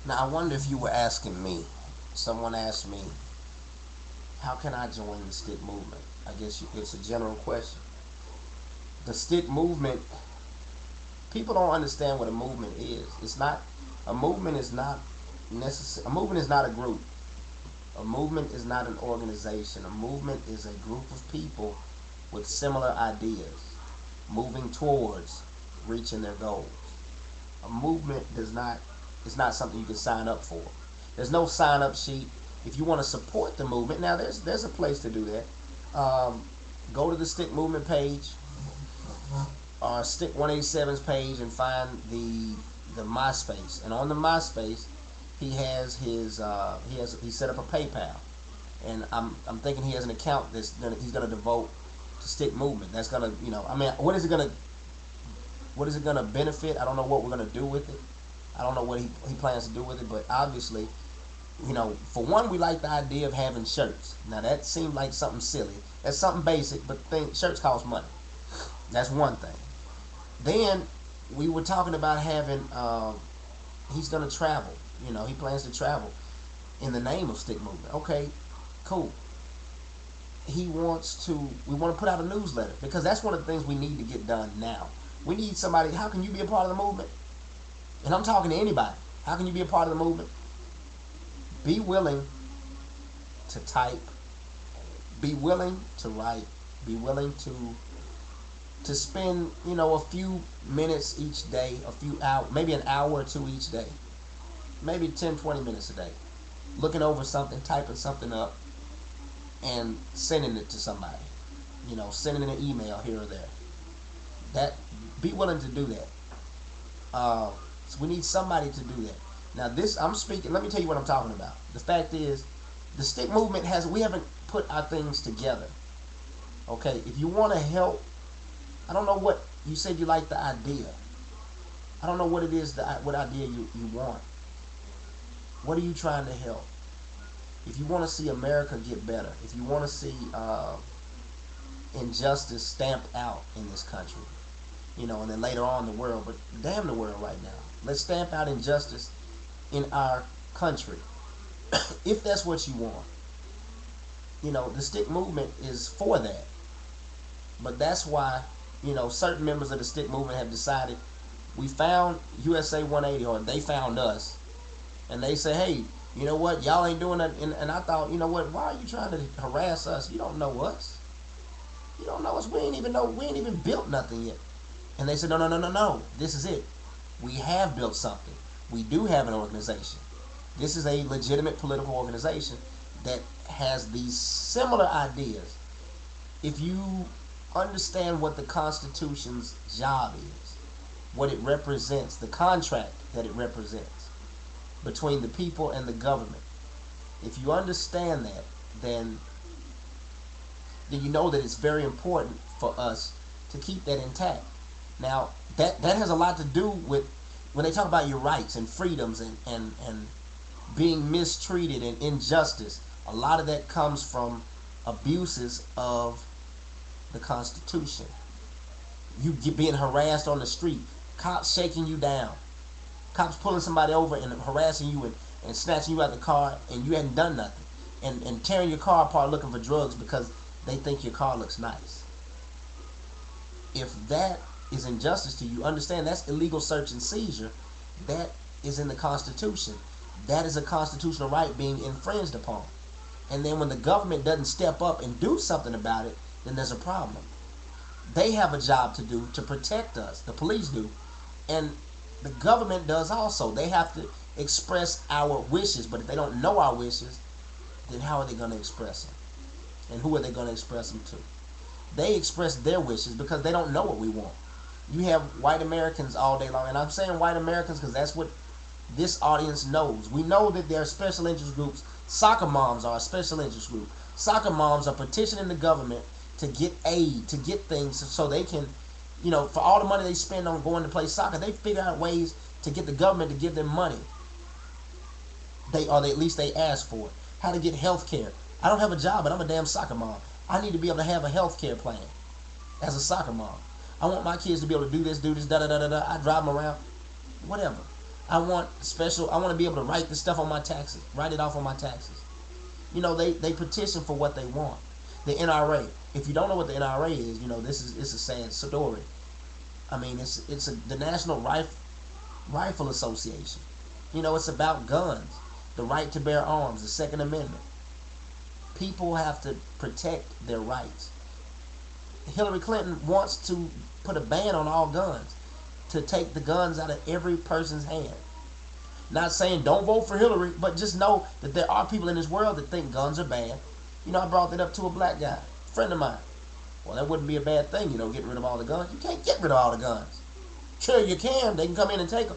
Now, I wonder if you were asking me, someone asked me, how can I join the stick movement? I guess it's a general question. The stick movement, people don't understand what a movement is. It's not, a movement is not necessary. A movement is not a group. A movement is not an organization. A movement is a group of people with similar ideas moving towards reaching their goals. A movement does not, it's not something you can sign up for. There's no sign up sheet. If you want to support the movement, now there's a place to do that. Go to the Stick Movement page or Stick 187's page and find the MySpace. And on the MySpace, he has his he set up a PayPal, and I'm thinking he has an account he's gonna devote to Stick Movement. That's gonna, I mean, what is it gonna benefit? I don't know what we're gonna do with it. I don't know what he plans to do with it, but obviously, for one, we like the idea of having shirts. Now that seemed like something silly. That's something basic, but shirts cost money. That's one thing. Then we were talking about having. He's gonna travel. He plans to travel in the name of Stick Movement. Okay, cool. We want to put out a newsletter because that's one of the things we need to get done now. We need somebody. How can you be a part of the movement? And I'm talking to anybody. How can you be a part of the movement? Be willing to type. Be willing to write. Be willing to spend, a few minutes each day, a few hours, maybe an hour or two each day, maybe 10, 20 minutes a day, looking over something, typing something up, and sending it to somebody, sending an email here or there. That, be willing to do that. So we need somebody to do that. Now I'm speaking, let me tell you what I'm talking about. The fact is, the Stick Movement we haven't put our things together. Okay, if you want to help, I don't know what, you said you like the idea. I don't know what it is, what idea you want. What are you trying to help? If you want to see America get better, if you want to see injustice stamped out in this country, and then later on the world, but damn the world right now. Let's stamp out injustice in our country. If that's what you want. The Stick Movement is for that. But that's why, certain members of the Stick Movement have decided, we found USA 180, or they found us, and they say, hey, you know what, y'all ain't doing that. And I thought, what, why are you trying to harass us? You don't know us. You don't know us. We ain't even built nothing yet. And they said, no, no, no, no, no. This is it. We have built something. We do have an organization. This is a legitimate political organization that has these similar ideas. If you understand what the Constitution's job is, what it represents, the contract that it represents between the people and the government, if you understand that, then you know that it's very important for us to keep that intact. Now, that has a lot to do with when they talk about your rights and freedoms and being mistreated and injustice. A lot of that comes from abuses of the Constitution. You being harassed on the street, cops shaking you down, cops pulling somebody over and harassing you and snatching you out of the car, and you hadn't done nothing, and tearing your car apart looking for drugs because they think your car looks nice. If that is injustice to you, understand that's illegal search and seizure. That is in the Constitution. That is a constitutional right being infringed upon. And then when the government doesn't step up and do something about it, then there's a problem. They have a job to do to protect us. The police do. And the government does also. They have to express our wishes. But if they don't know our wishes, then how are they going to express them? And who are they going to express them to? They express their wishes because they don't know what we want. You have white Americans all day long. And I'm saying white Americans because that's what this audience knows. We know that there are special interest groups. Soccer moms are a special interest group. Soccer moms are petitioning the government to get aid, to get things so they can, for all the money they spend on going to play soccer, they figure out ways to get the government to give them money. At least they ask for it. How to get health care. I don't have a job, but I'm a damn soccer mom. I need to be able to have a health care plan as a soccer mom. I want my kids to be able to do this, da da da da da. I drive them around, whatever. I want to be able to write this stuff on my taxes, write it off on my taxes. You know, they petition for what they want. The NRA. If you don't know what the NRA is, you know, it's a sad story. I mean, it's the National Rifle Association. You know, it's about guns, the right to bear arms, the Second Amendment. People have to protect their rights. Hillary Clinton wants to put a ban on all guns, to take the guns out of every person's hand. Not saying don't vote for Hillary, but just know that there are people in this world that think guns are bad. You know, I brought that up to a black guy, a friend of mine. Well, that wouldn't be a bad thing, you know, getting rid of all the guns. You can't get rid of all the guns. Sure, you can. They can come in and take them.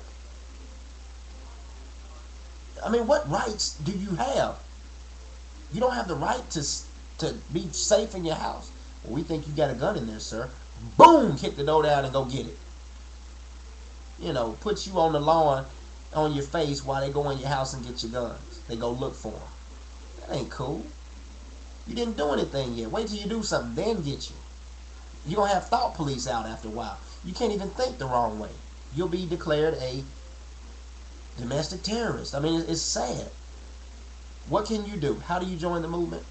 I mean, what rights do you have? You don't have the right to be safe in your house. Well, we think you got a gun in there, sir. Boom! Kick the door down and go get it. You know, put you on the lawn on your face while they go in your house and get your guns. They go look for them. That ain't cool. You didn't do anything yet. Wait till you do something, then get you. You're going to have thought police out after a while. You can't even think the wrong way. You'll be declared a domestic terrorist. I mean, it's sad. What can you do? How do you join the movement?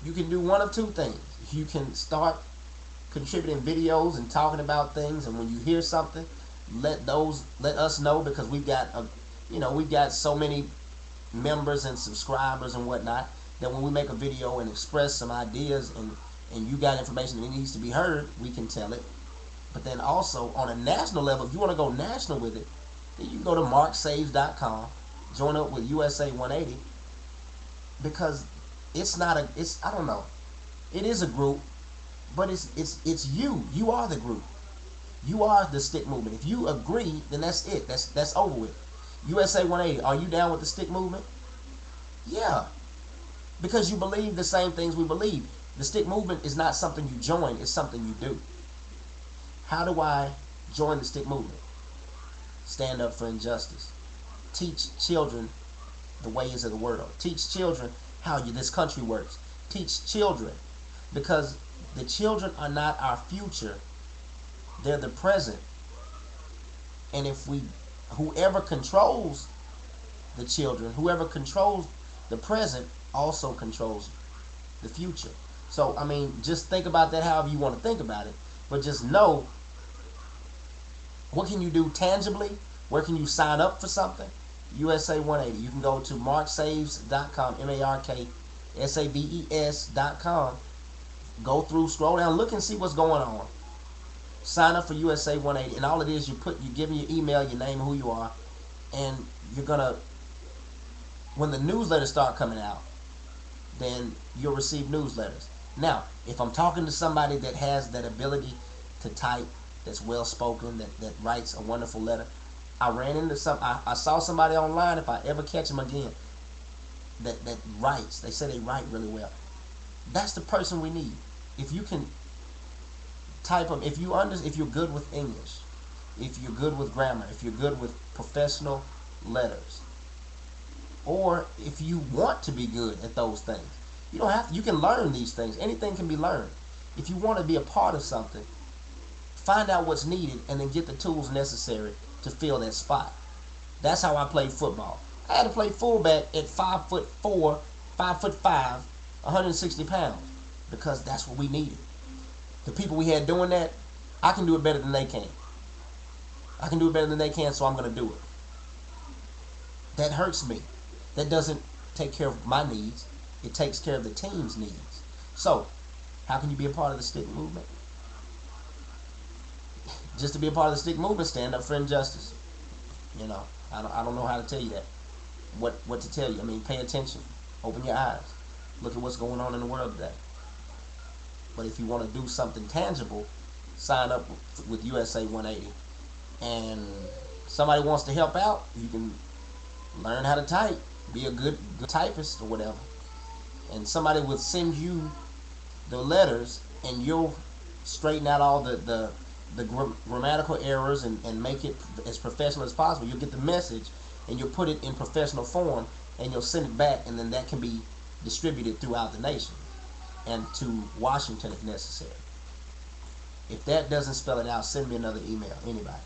You can do one of two things. You can start contributing videos and talking about things, and when you hear something, let us know, because we've got so many members and subscribers and whatnot, that when we make a video and express some ideas and you got information that needs to be heard, we can tell it. But then also on a national level, if you want to go national with it, then you can go to marksaves.com, join up with USA 180, because I don't know. It is a group, but it's you. You are the group. You are the stick movement. If you agree, then that's it. That's over with. USA 180, are you down with the stick movement? Yeah. Because you believe the same things we believe. The stick movement is not something you join, it's something you do. How do I join the stick movement? Stand up for injustice. Teach children the ways of the world. Teach children how this country works. Teach children, because the children are not our future. They're the present. And if whoever controls the children, whoever controls the present, also controls the future. So, I mean, just think about that however you want to think about it. But just know, what can you do tangibly? Where can you sign up for something? USA 180. You can go to marksaves.com, marksaves.com. Go through, scroll down, look and see what's going on. Sign up for USA 180, and all it is, you give me your email, your name, who you are, and you're gonna, when the newsletters start coming out, then you'll receive newsletters. Now, if I'm talking to somebody that has that ability to type, that's well spoken, that writes a wonderful letter, I saw somebody online, if I ever catch them again, that writes. They say they write really well. That's the person we need. If you can type them, if you're good with English, if you're good with grammar, if you're good with professional letters, or if you want to be good at those things, you can learn these things. Anything can be learned. If you want to be a part of something, find out what's needed and then get the tools necessary to fill that spot. That's how I played football. I had to play fullback at 5'4", 5'5", 160 pounds, because that's what we needed. The people we had doing that, I can do it better than they can. I can do it better than they can, so I'm going to do it. That hurts me. That doesn't take care of my needs. It takes care of the team's needs. So, how can you be a part of the stick movement? Just to be a part of the stick movement, stand up for injustice. You know, I don't know how to tell you that. What to tell you. I mean, pay attention. Open your eyes. Look at what's going on in the world today. But if you want to do something tangible, sign up with USA 180. And somebody wants to help out, you can learn how to type. Be a good typist or whatever. And somebody will send you the letters, and you'll straighten out all the grammatical errors and make it as professional as possible. You'll get the message, and you'll put it in professional form, and you'll send it back, and then that can be distributed throughout the nation and to Washington if necessary. If that doesn't spell it out, send me another email, anybody.